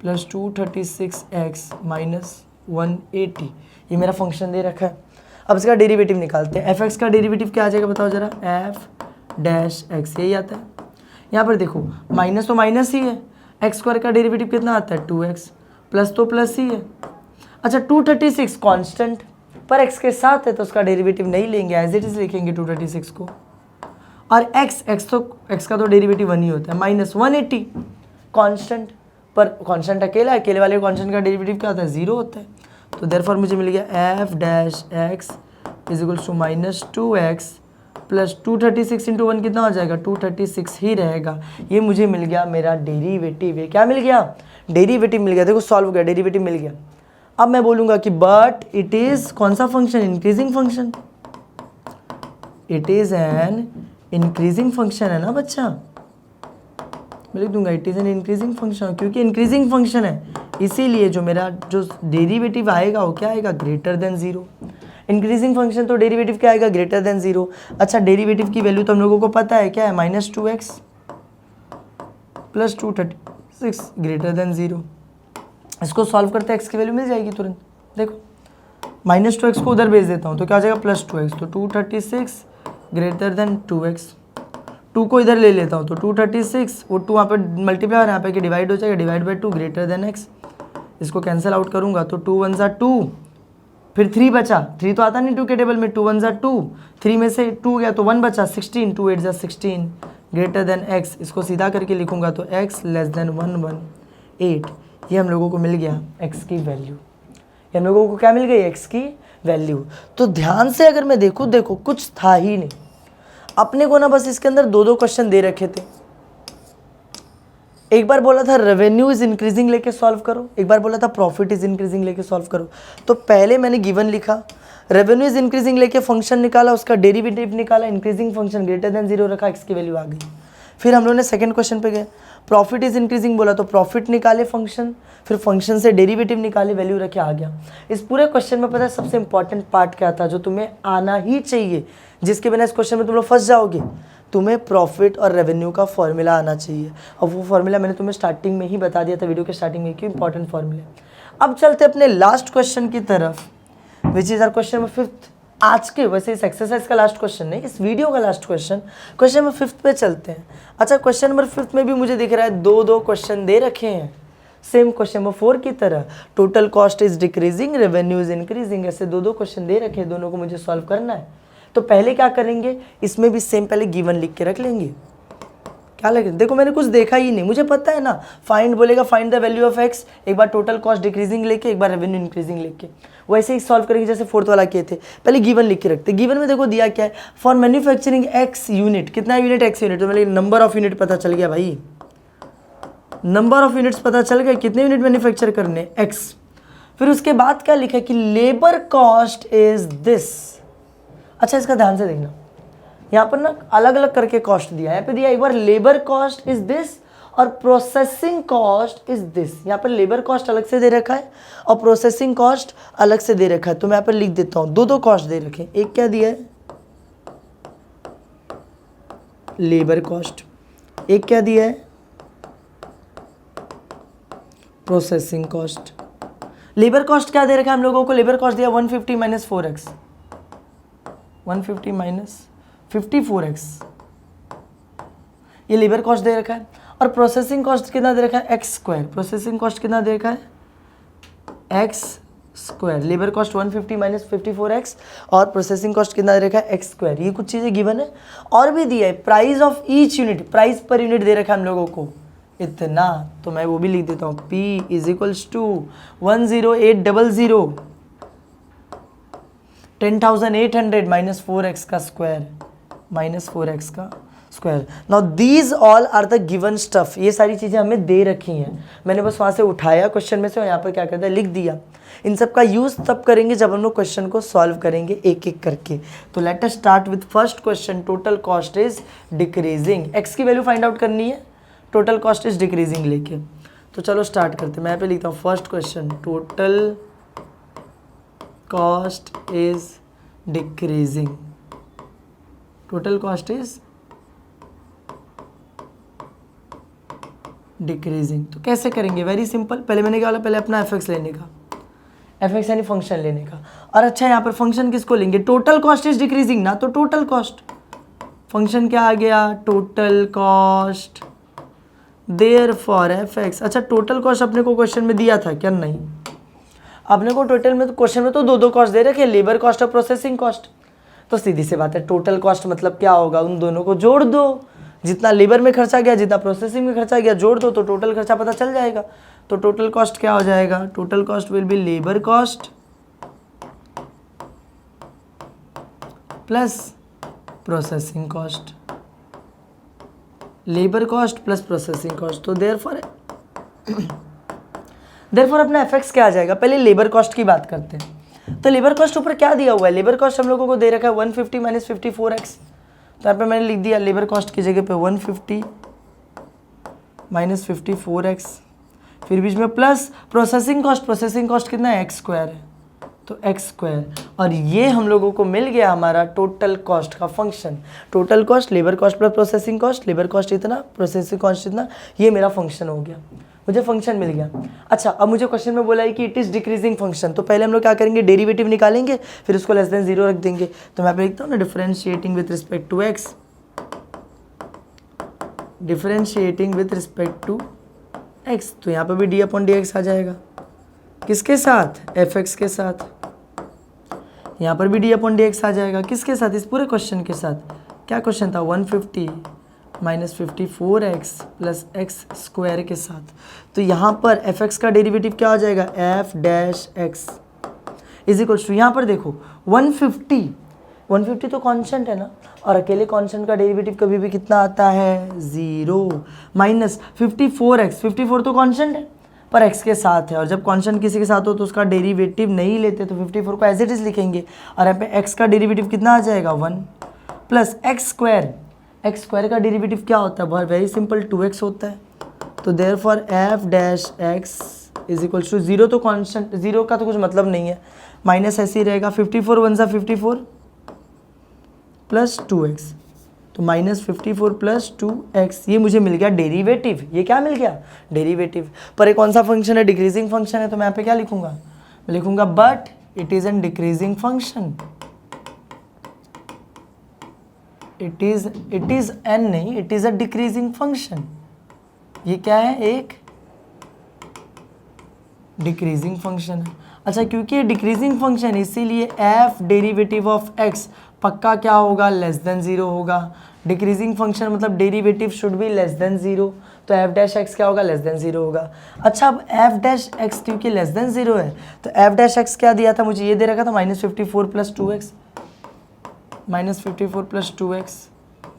plus 236x minus 180, ये मेरा फंक्शन दे रखा है। अब इसका डेरिवेटिव निकालते हैं, fx का डेरिवेटिव क्या आ जाएगा बताओ जरा, f-x, यही आता है। यहाँ पर देखो माइनस तो माइनस ही है, एक्स स्क्वायर का डेरिवेटिव कितना आता है 2x, प्लस तो प्लस ही है। अच्छा 236 कांस्टेंट पर x के साथ है तो उसका डेरिवेटिव नहीं लेंगे, एज इट इज लिखेंगे 236 को, और x का तो डेरिवेटिव 1 ही होता है, माइनस 180 कांस्टेंट पर कांस्टेंट अकेला, अकेले वाले कांस्टेंट का डेरिवेटिव क्या होता है 0 होता है, तो देयरफॉर मुझे मिल गया f-x is equals to minus 2x plus 236 into 1 कितना हो जाएगा 236 ही रहेगा। ये मुझे मिल गया मेरा डेरिवेटिव, ये क्या मिल गया डेरिवेटिव मिल गया, देखो सॉल्व हो गया, डेरिवेटिव मिल गया। अब मैं बोलूँगा कि बट इट इज़ कौन सा function, increasing function, it is an increasing function है ना बच्चा, मैं लिख दूंगा it is an increasing function, क्योंकि इंक्रीजिंग फंक्शन है इसीलिए जो मेरा जो डेरिवेटिव आएगा वो क्या आएगा ग्रेटर देन 0। इंक्रीजिंग फंक्शन तो डेरिवेटिव क्या आएगा ग्रेटर देन 0। अच्छा डेरिवेटिव की वैल्यू तो हम लोगों को पता है क्या है, minus 2x plus 236 greater than 0। इसको सॉल्व करते हैं x की वैल्यू मिल जाएगी तुरंत, देखो माइनस 2x को उधर भेज देता हूँ तो क्या हो जाएगा प्लस 2x, तो 236 ग्रेटर देन 2x, 2 को इधर ले लेता हूँ तो 236, वो 2 वहाँ पे मल्टीप्लाई और यहाँ पे डिवाइड हो जाएगा, divide by 2 greater than x, इसको कैंसिल आउट करूँगा तो 2 1 ज़ा 2, फिर 3 बचा, 3 तो आता नहीं 2 के टेबल में, 2 1 ज़ा 2, 3 में से 2 गया तो 1 बचा, 16, 2 8 ज़ा 16 ग्रेटर देन x, इसको सीधा करके लिखूँगा तो x लेस देन 118, ये हम लोगों को मिल गया x की वैल्यू, ये हम लोगों को क्या मिल गई x की वैल्यू। तो ध्यान से अगर मैं देखूँ, देखो कुछ था ही नहीं अपने को ना, बस इसके अंदर 2 क्वेश्चन दे रखे थे, एक बार बोला था रेवेन्यू इज इंक्रीजिंग लेके सॉल्व करो, एक बार बोला था प्रॉफिट इज इंक्रीजिंग लेके सॉल्व करो। तो पहले मैंने गिवन लिखा, रेवेन्यू इज इंक्रीजिंग लेके फंक्शन निकाला, उसका डेरिवेटिव निकाला, इंक्रीजिंग फंक्शन ग्रेटर देन 0 रखा, x की वैल्यू आ गई। फिर हम लोगों ने सेकंड क्वेश्चन पे गए, प्रॉफिट इज इंक्रीजिंग बोला तो प्रॉफिट निकाले फंक्शन, फिर फंक्शन से डेरिवेटिव निकाले, वैल्यू रखे, आ गया। इस पूरे क्वेश्चन में पता है सबसे इंपॉर्टेंट पार्ट क्या था जो तुम्हें आना ही चाहिए, जिसके बिना इस क्वेश्चन में तुम लोग फंस जाओगे, तुम्हें प्रॉफिट और रेवेन्यू का फॉर्मूला आना चाहिए, और वो फॉर्मूला मैंने तुम्हें स्टार्टिंग में ही बता दिया था, वीडियो के स्टार्टिंग में, क्यों इंपॉर्टेंट फॉर्मूला। अब चलते अपने लास्ट क्वेश्चन की तरफ, which is our question number 5th, आज के वैसे इस एक्सरसाइज का लास्ट क्वेश्चन नहीं, इस वीडियो का last question, question number 5th पे चलते हैं। अच्छा क्वेश्चन नंबर 5th में भी मुझे दिख रहा है 2 क्वेश्चन दे रखे हैं, सेम क्वेश्चन नंबर 4 की तरह, total cost is decreasing, revenue is increasing, ऐसे 2 क्वेश्चन दे रखे हैं, दोनों को मुझे सॉल्व करना है। तो पहले क्या करेंगे, इसमें भी सेम पहले गिवन लिख के रख लेंगे, क्या लगे, देखो मैंने कुछ देखा ही नहीं, मुझे पता है ना, फाइंड बोलेगा find the value of x, एक बार टोटल कॉस्ट डिक्रीजिंग लेके, एक बार रेवेन्यू इंक्रीजिंग लेके, वैसे ही सॉल्व करेंगे जैसे फोर्थ वाला किए थे। पहले गिवन लिख के रखते, गिवन में देखो दिया क्या है, फॉर मैन्युफैक्चरिंग एक्स यूनिट, कितना यूनिट एक्स यूनिट, तो मेरे नंबर ऑफ यूनिट पता चल गया भाई, नंबर ऑफ यूनिट्स पता चल गया, कितने यूनिट मैन्युफैक्चर करने एक्स। फिर उसके बाद क्या लिखा कि लेबर कॉस्ट इज दिस। अच्छा इसका ध्यान से देखना, यहाँ पर ना अलग अलग करके कॉस्ट दिया है, यहाँ पे दिया एक बार लेबर कॉस्ट इज दिस और प्रोसेसिंग कॉस्ट इज दिस। यहाँ पर लेबर कॉस्ट अलग से दे रखा है और प्रोसेसिंग कॉस्ट अलग से दे रखा है, तो मैं यहाँ पर लिख देता हूँ, दो कॉस्ट दे रखे, एक क्या दिया है लेबर कॉस्ट, एक क्या दिया है प्रोसेसिंग कॉस्ट। लेबर कॉस्ट क्या दे रखा है हम लोगों को, लेबर कॉस्ट दिया 150 माइनस 4x, 150 माइनस 54x, ये लेबर कॉस्ट दे रखा है। और प्रोसेसिंग कॉस्ट कितना दे रखा है एक्स स्क्वायर, प्रोसेसिंग कॉस्ट कितना दे रखा है x square, labour cost 150 minus 54x और प्रोसेसिंग कॉस्ट कितना दे रखा है एक्स स्क्वायर। ये कुछ चीज़ें गिवन है, और भी दिया है price of each unit, price per unit दे रखा है हम लोगों को इतना, तो मैं वो भी लिख देता हूँ, P is equals to 10800 10,800 minus 4x का स्क्वायर, माइनस 4x का square. Now these all are the given stuff, ये सारी चीज़ें हमें दे रखी हैं, मैंने बस वहाँ से उठाया क्वेश्चन में से और यहाँ पर क्या करता है लिख दिया। इन सब का यूज़ तब करेंगे जब हम लोग क्वेश्चन को सॉल्व करेंगे एक एक करके। तो let us start with first question, total cost is decreasing, x की वैल्यू फाइंड आउट करनी है, टोटल कॉस्ट इज डिक्रीजिंग लेके। तो चलो स्टार्ट करते हैं, मैं यहाँ पे लिखता हूँ first question, total cost is decreasing, total cost is decreasing. तो कैसे करेंगे, वेरी सिंपल, पहले मैंने क्या बोला, पहले अपना एफ एक्स लेने का, एफ एक्स यानी फंक्शन लेने का। और अच्छा यहाँ पर फंक्शन किसको लेंगे, टोटल कॉस्ट इज डिक्रीजिंग ना, तो टोटल कॉस्ट, फंक्शन क्या आ गया total cost, therefore F X. अच्छा टोटल कॉस्ट अपने को क्वेश्चन में दिया था क्या, नहीं, अपने को टोटल में तो क्वेश्चन में तो दो कॉस्ट दे रखे, लेबर कॉस्ट और प्रोसेसिंग कॉस्ट। तो सीधी सी बात है, टोटल कॉस्ट मतलब क्या होगा, उन दोनों को जोड़ दो, जितना लेबर में खर्चा गया जितना प्रोसेसिंग में खर्चा गया जोड़ दो, तो टोटल खर्चा पता चल जाएगा। तो टोटल कॉस्ट क्या हो जाएगा, total cost will be labour cost plus processing cost, labour cost plus processing cost. तो देयरफॉर अपना एफएक्स क्या आ जाएगा, पहले लेबर कॉस्ट की बात करते हैं। तो लेबर कॉस्ट ऊपर क्या दिया हुआ है, लेबर कॉस्ट हम लोगों को दे रखा है 150 माइनस 54x, तो यहाँ पे मैंने लिख दिया लेबर कॉस्ट की जगह पे 150 माइनस 54x, फिर बीच में plus processing cost, processing cost कितना है एक्स स्क्वायर है, तो एक्स स्क्वायर। और ये हम लोगों को मिल गया हमारा टोटल कॉस्ट का function, total cost labour cost plus processing cost, labour cost इतना प्रोसेसिंग कॉस्ट इतना, ये मेरा फंक्शन हो गया, मुझे फंक्शन मिल गया। अच्छा अब मुझे क्वेश्चन में बोला है कि इट इज़ डिक्रीजिंग फंक्शन, तो पहले हम लोग क्या करेंगे, डेरिवेटिव निकालेंगे, फिर उसको लेस देन 0 रख देंगे। तो मैं लिखता हूँ ना differentiating with respect to X, differentiating with respect to X, तो यहाँ पर भी डी अपॉन डी एक्स आ जाएगा, किसके साथ, एफ एक्स के साथ, यहाँ पर भी डी अपॉन डी एक्स आ जाएगा, किसके साथ, इस पूरे क्वेश्चन के साथ। क्या क्वेश्चन था, 150 minus 54x plus x square के साथ। तो यहाँ पर एफ एक्स का डेरिवेटिव क्या हो जाएगा, F dash x is equals to, यहाँ पर देखो 150 तो कांस्टेंट है ना, और अकेले कांस्टेंट का डेरिवेटिव कभी भी कितना आता है 0, माइनस 54x, 54 तो कांस्टेंट है पर x के साथ है, और जब कांस्टेंट किसी के साथ हो तो उसका डेरिवेटिव नहीं लेते, तो 54 को एज इट इज लिखेंगे, और यहाँ पे x का डेरिवेटिव कितना आ जाएगा 1 प्लस एक्स स्क्वायर का डेरिवेटिव क्या होता है, बहुत वेरी सिंपल 2x होता है। तो therefore F dash x is equals to 0 तो कांस्टेंट, 0 का तो कुछ मतलब नहीं है, माइनस ऐसे ही रहेगा, 54 1 सा 54 प्लस 2x, तो माइनस 54 प्लस 2x, ये मुझे मिल गया डेरिवेटिव। ये क्या मिल गया, डेरिवेटिव। पर ये कौन सा फंक्शन है, डिक्रीजिंग फंक्शन है, तो मैं यहाँ पे क्या लिखूंगा, मैं लिखूंगा but it is an decreasing function, it is an नहीं, it is a decreasing function. ये क्या है, एक डिक्रीजिंग फंक्शन है। अच्छा क्योंकि ये डिक्रीजिंग फंक्शन है इसीलिए एफ डेरिवेटिव ऑफ एक्स पक्का क्या होगा, लेस देन 0 होगा। डिक्रीजिंग फंक्शन मतलब derivative should be less than 0, तो एफ डैश एक्स क्या होगा, लेस देन 0 होगा। अच्छा अब एफ डैश एक्स क्योंकि लेस देन 0 है तो एफ डैश एक्स क्या दिया था मुझे, ये दे रखा था -54 + 2x, -54 + 2x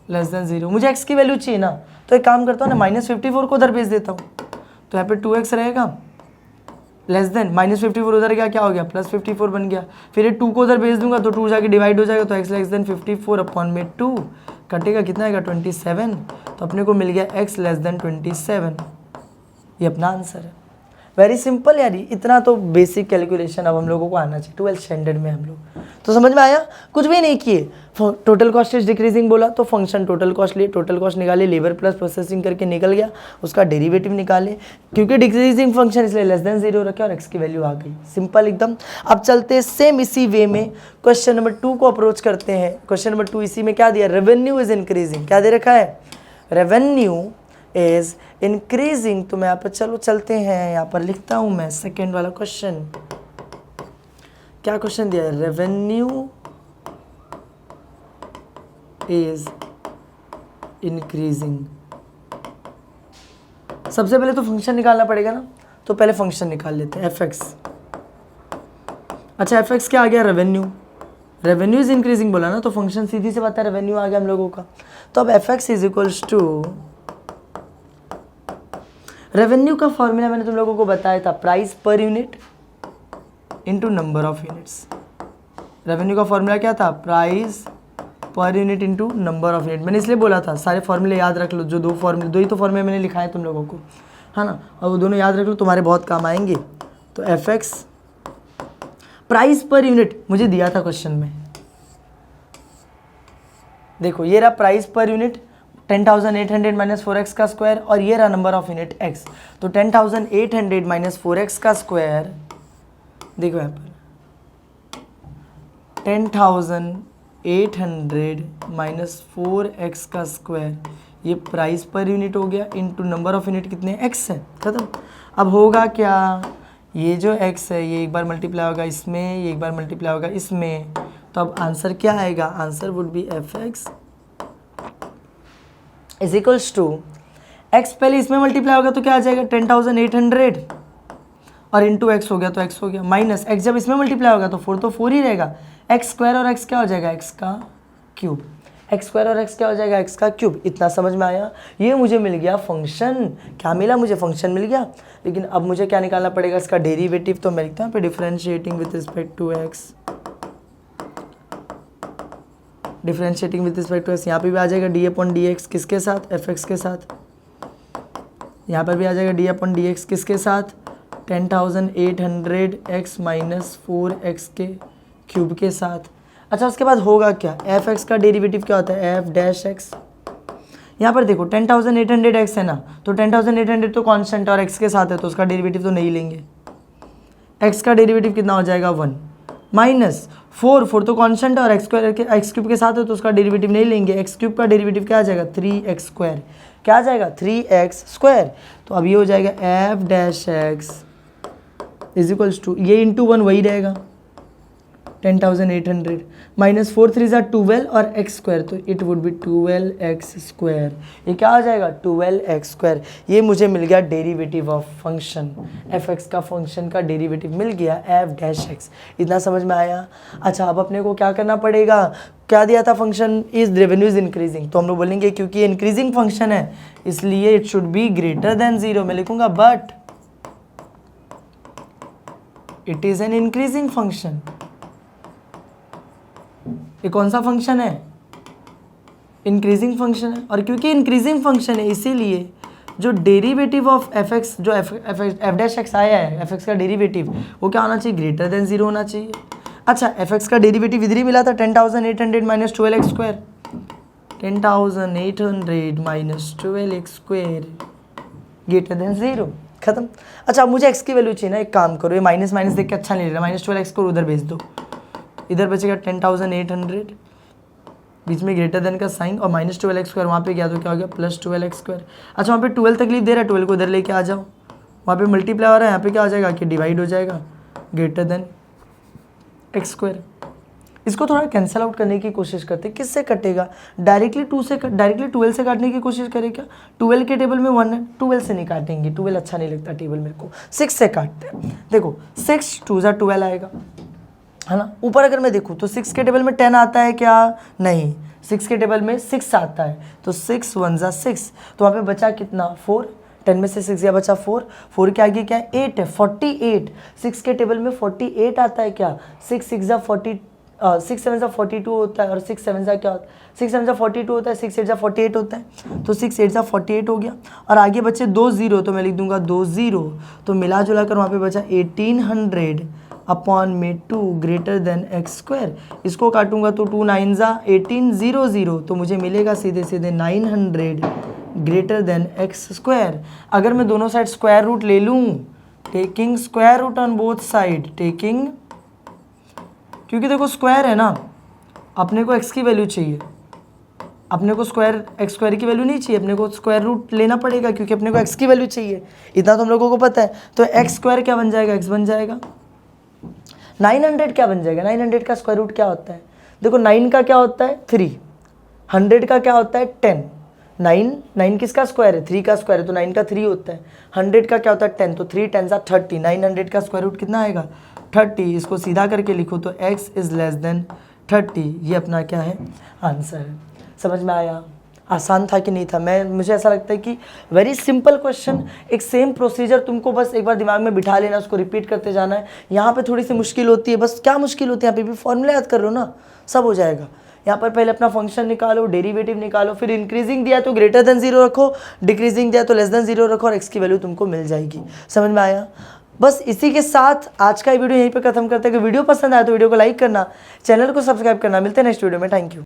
लेस देन 0। मुझे x की वैल्यू चाहिए ना, तो एक काम करता हूँ ना, -54 को उधर भेज देता हूँ, तो यहाँ पे 2x रहेगा लेस देन -54 उधर गया क्या हो गया, +54 बन गया। फिर ये 2 को उधर भेज दूंगा तो 2 जाके डिवाइड हो जाएगा, तो x लेस देन 54/2 कटेगा, कितना आएगा 27। तो अपने को मिल गया x लेस देन 27। ये अपना आंसर है। वेरी सिंपल यार, इतना तो बेसिक कैलकुलेशन अब हम लोगों को आना चाहिए 12th स्टैंडर्ड में हम लोग। तो समझ में आया, कुछ भी नहीं किए, टोटल कॉस्ट इज डिक्रीजिंग बोला तो फंक्शन टोटल कॉस्ट लिए, टोटल कॉस्ट निकाले, लेबर प्लस प्रोसेसिंग करके निकल गया, उसका डेरिवेटिव निकाले, क्योंकि डिक्रीजिंग फंक्शन इसलिए लेस देन 0 रखे और x की वैल्यू आ गई, सिंपल एकदम। अब चलते हैं सेम इसी वे में क्वेश्चन नंबर 2 को अप्रोच करते हैं। क्वेश्चन नंबर 2 इसी में क्या दिया, रेवेन्यू इज इंक्रीजिंग, क्या दे रखा है, रेवेन्यू इज इंक्रीजिंग। तो मैं यहाँ पर चलो चलते हैं, यहाँ पर लिखता हूँ मैं सेकेंड वाला क्वेश्चन। क्या क्वेश्चन दिया है, रेवेन्यू इज इंक्रीजिंग। सबसे पहले तो फंक्शन निकालना पड़ेगा ना, तो पहले फंक्शन निकाल लेते हैं एफ एक्स। अच्छा एफ एक्स क्या आ गया, रेवेन्यू, रेवेन्यू इज इंक्रीजिंग बोला ना, तो फंक्शन सीधी से बात है रेवेन्यू आ गया हम लोगों का। तो अब F x is equals to, revenue का फॉर्मूला मैंने तुम लोगों को बताया था, price per unit into number of units. Revenue का फॉर्मूला क्या था, price per unit into number of unit. मैंने इसलिए बोला था सारे फॉर्मूले याद रख लो, जो दो ही तो फॉर्मूले मैंने लिखाए तुम लोगों को, है ना, और वो दोनों याद रख लो, तुम्हारे बहुत काम आएंगे। तो F x price per unit मुझे दिया था क्वेश्चन में, देखो ये रहा price per unit 10,800 minus 4x का स्क्वायर, और ये रहा नंबर ऑफ यूनिट x। तो 10,800 माइनस 4x का स्क्वायर, देखो यहाँ पर 10,800 माइनस 4x का स्क्वायर, ये प्राइस पर यूनिट हो गया, इनटू नंबर ऑफ यूनिट कितने x है, खत्म। अब होगा क्या, ये जो x है ये एक बार मल्टीप्लाई होगा इसमें, ये एक बार मल्टीप्लाई होगा इसमें, तो अब आंसर क्या आएगा, answer would be F x is equals to, X पहले इसमें मल्टीप्लाई होगा तो क्या आ जाएगा 10,800 और इंटू एक्स हो गया तो एक्स हो गया, माइनस एक्स जब इसमें मल्टीप्लाई होगा तो 4 तो 4 ही रहेगा, एक्स स्क्वायर और एक्स क्या हो जाएगा, एक्स का क्यूब, एक्स स्क्वायर और एक्स क्या हो जाएगा, एक्स का क्यूब। इतना समझ में आया, ये मुझे मिल गया फंक्शन, क्या मिला मुझे, फंक्शन मिल गया। लेकिन अब मुझे क्या निकालना पड़ेगा, इसका डेरिवेटिव। तो मैं लिखता हूँ पे differentiating with respect to X, differentiating with respect to x, यहाँ पे भी आ जाएगा डी अपॉन डी एक्स, किसके साथ, एफ एक्स के साथ। यहाँ पर भी आ जाएगा डी अपॉन डी एक्स, किसके साथ, 10,800 एक्स माइनस 4x के क्यूब के साथ। अच्छा उसके बाद होगा क्या, एफ एक्स का डेरिवेटिव क्या होता है, एफ डैश एक्स। यहाँ पर देखो 10,800 एक्स है ना, तो 10,800 तो कांस्टेंट और एक्स के साथ है, तो उसका डेरिवेटिव तो नहीं लेंगे। एक्स का डेरिवेटिव कितना हो जाएगा 1, माइनस 4 तो कांस्टेंट और एक्स क्यूब के साथ है, तो उसका डेरिवेटिव नहीं लेंगे। एक्स क्यूब का डेरिवेटिव क्या आ जाएगा, 3x स्क्वायर, क्या आ जाएगा 3x स्क्वायर। तो अब ये हो जाएगा F dash x is equals to, ये इंटू 1 वही रहेगा 10,800 माइनस 4 3 ज़ा 12 और x स्क्वायर, तो it would be 12x square. ये क्या आ जाएगा 12x स्क्वायर। ये मुझे मिल गया derivative of function, F x का फंक्शन का डेरिवेटिव मिल गया एफ डैश एक्स। इतना समझ में आया। अच्छा अब अपने को क्या करना पड़ेगा, क्या दिया था function, is revenue is increasing, तो हम लोग बोलेंगे क्योंकि ये इंक्रीजिंग फंक्शन है इसलिए it should be greater than 0। मैं लिखूंगा but it is an increasing function. ये कौन सा फंक्शन है, इंक्रीजिंग फंक्शन है, और क्योंकि इंक्रीजिंग फंक्शन है इसीलिए जो डेरिवेटिव ऑफ एफ एक्स, जो एफ डैश एक्स आया है, एफ एक्स का डेरिवेटिव वो क्या होना चाहिए, ग्रेटर देन 0 होना चाहिए। अच्छा एफ एक्स का डेरिवेटिव इधर ही मिला था 10,800 minus 12x square, 10,800 minus 12x square greater than 0, खत्म। अच्छा अब मुझे x की वैल्यू चाहिए ना, एक काम करो, ये माइनस माइनस देख के अच्छा नहीं लग रहा, माइनस 12x को उधर भेज दो, इधर बचेगा 10,800, बीच में ग्रेटर देन का साइन और माइनस 12x स्क्वायर, वहाँ पे गया तो क्या हो गया प्लस 12x स्क्वायर। अच्छा वहाँ पे 12 तकलीफ दे रहा है, 12 को इधर लेके आ जाओ, वहाँ पे मल्टीप्लाई हो रहा है, यहाँ पे क्या हो जाएगा कि डिवाइड हो जाएगा, ग्रेटर देन एक्स स्क्वायर। इसको थोड़ा कैंसिल आउट करने की कोशिश करते हैं, किससे कटेगा, डायरेक्टली 12 से काटने की कोशिश करें क्या, 12 के टेबल में 1 है, 12 से नहीं काटेंगे, 12 अच्छा नहीं लगता टेबल मेरे को, 6 से काटते हैं। देखो 6 2 ज़ा 12 आएगा, है ना। ऊपर अगर मैं देखूँ तो 6 के टेबल में 10 आता है क्या, नहीं, 6 के टेबल में 6 आता है, तो 6 1 ज़ा 6, तो वहाँ पे बचा कितना 4, 10 में से 6 गया बचा 4, 4 के आगे क्या है 8 है, 48, 6 के टेबल में 48 आता है क्या, 6 6 ज़ा 40, 6 7 ज़ा 42 होता है, और 6 7 ज़ा क्या होता है, 6 7 ज़ा 42 होता है, 6 8 ज़ा 48 होता है, तो 6 8 ज़ा 48 हो गया, और आगे बचे 2 0, तो मैं लिख दूंगा 2 0, तो मिला जुला कर वहाँ पे बचा 1800 अपॉन में 2 ग्रेटर देन एक्स स्क्वायर। इसको काटूंगा तो 2 9 ज़ा 1800, तो मुझे मिलेगा सीधे सीधे 900 ग्रेटर देन एक्स स्क्वायर। अगर मैं दोनों साइड स्क्वायर रूट ले लूँ, taking square root on both side, taking, क्योंकि देखो स्क्वायर है ना, अपने को x की वैल्यू चाहिए, अपने को एक्स स्क्वायर की वैल्यू नहीं चाहिए, अपने को स्क्वायर रूट लेना पड़ेगा क्योंकि अपने को x की वैल्यू चाहिए, इतना तो हम लोगों को पता है। तो एक्स स्क्वायर क्या बन जाएगा, x बन जाएगा। 900 क्या बन जाएगा, 900 का स्क्वायर रूट क्या होता है, देखो 9 का क्या होता है 3, 100 का क्या होता है 10, 9 किसका स्क्वायर है, 3 का स्क्वायर है, तो 9 का 3 होता है, 100 का क्या होता है 10, तो 3 10 ज़ा 30, 900 का स्क्वायर रूट कितना आएगा 30। इसको सीधा करके लिखो तो x इज़ लेस देन 30, ये अपना क्या है आंसर है। समझ में आया, आसान था कि नहीं था, मुझे ऐसा लगता है कि वेरी सिंपल क्वेश्चन, एक सेम प्रोसीजर तुमको बस एक बार दिमाग में बिठा लेना, उसको रिपीट करते जाना है। यहाँ पे थोड़ी सी मुश्किल होती है, बस क्या मुश्किल होती है, यहाँ पे भी फॉर्मूला याद कर लो ना, सब हो जाएगा। यहाँ पर पहले अपना फंक्शन निकालो, डेरिवेटिव निकालो, फिर इंक्रीजिंग दिया तो ग्रेटर देन 0 रखो, डिक्रीजिंग दिया तो लेस देन 0 रखो, और x की वैल्यू तुमको मिल जाएगी। समझ में आया। बस इसी के साथ आज का वीडियो यहीं पे खत्म करते हैं। कि वीडियो पसंद आया तो वीडियो को लाइक करना, चैनल को सब्सक्राइब करना। मिलते हैं नेक्स्ट वीडियो में, थैंक यू।